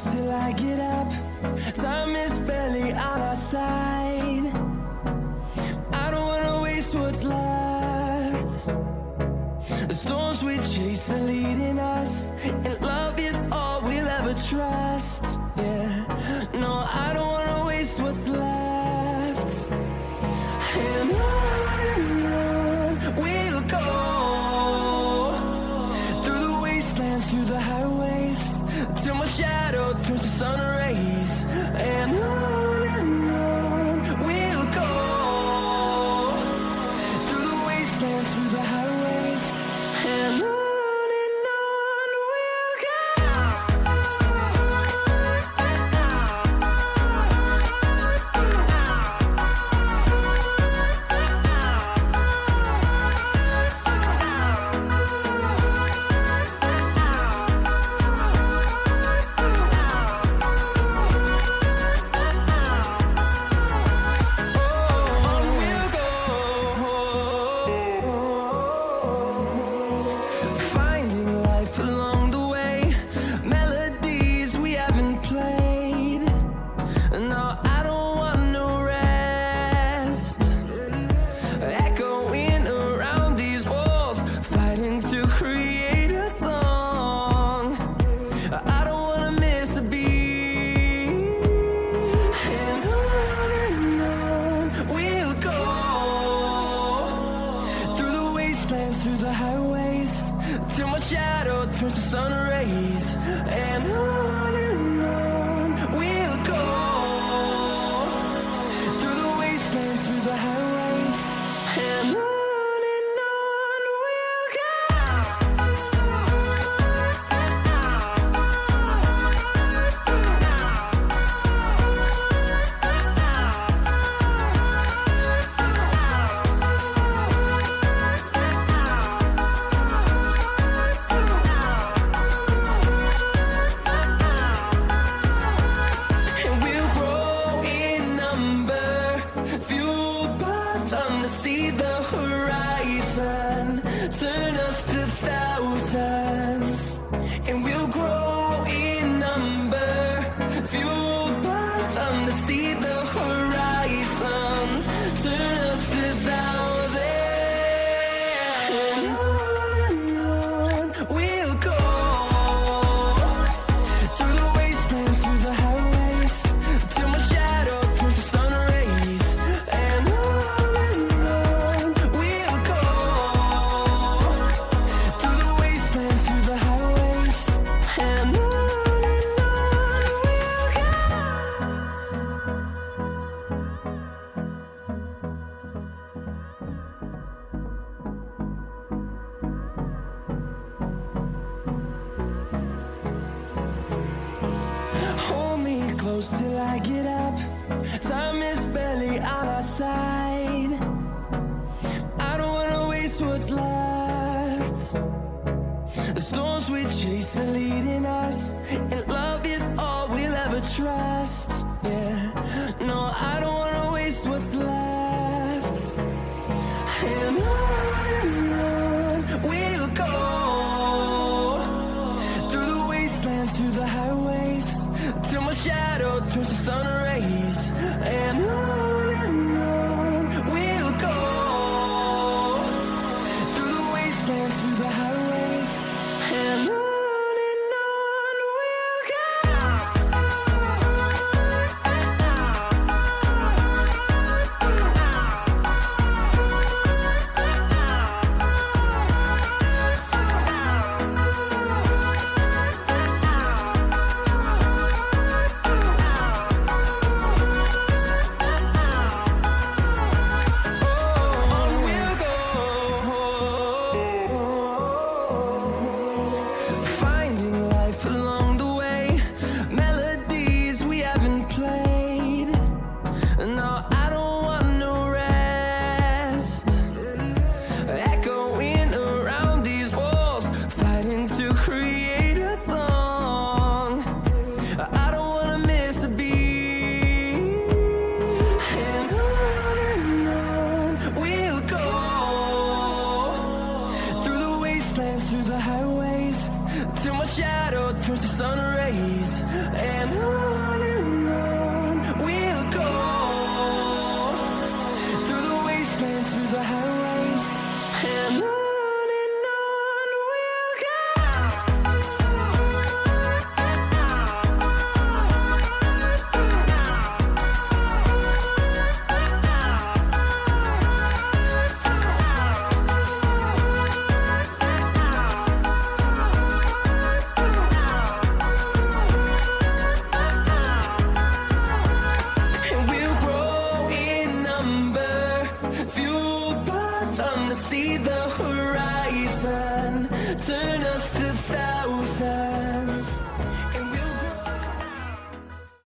till I get up. Time is barely on our side. I don't wanna waste what's left. The storms we chase are leading us, and love is all we'll ever trust. Yeah, no, I don't wanna waste what's left. And on we'll go, through the wastelands, through the highways, till my shadow turns to sun rays. And on we'll go, through the wastelands, through the highways, and on we'll go. Finding life along the way, melodies we haven't played. No, I don't want no rest. Echoing around these walls, fighting to create a song. I don't wanna miss a beat. And on we'll go, through the wastelands, through the highways, till my shadow turns to sun rays. And on we'll go, through the wastelands, through the highways, and on we'll go. And we'll grow in number, fueled by them to see the horizon, turn us to thousands. And we'll grow in number, fueled by them to see the horizon, turn us to thousands. And on we'll go, through the wastelands, through the highways, till my shadow turns to sun rays. And on we'll go, through the wastelands, through the highways, and on we'll go. Hold me close till I get up. Time is barely on our side. I don't wanna waste what's left. The storms we chase are leading us, and love is all we'll ever trust.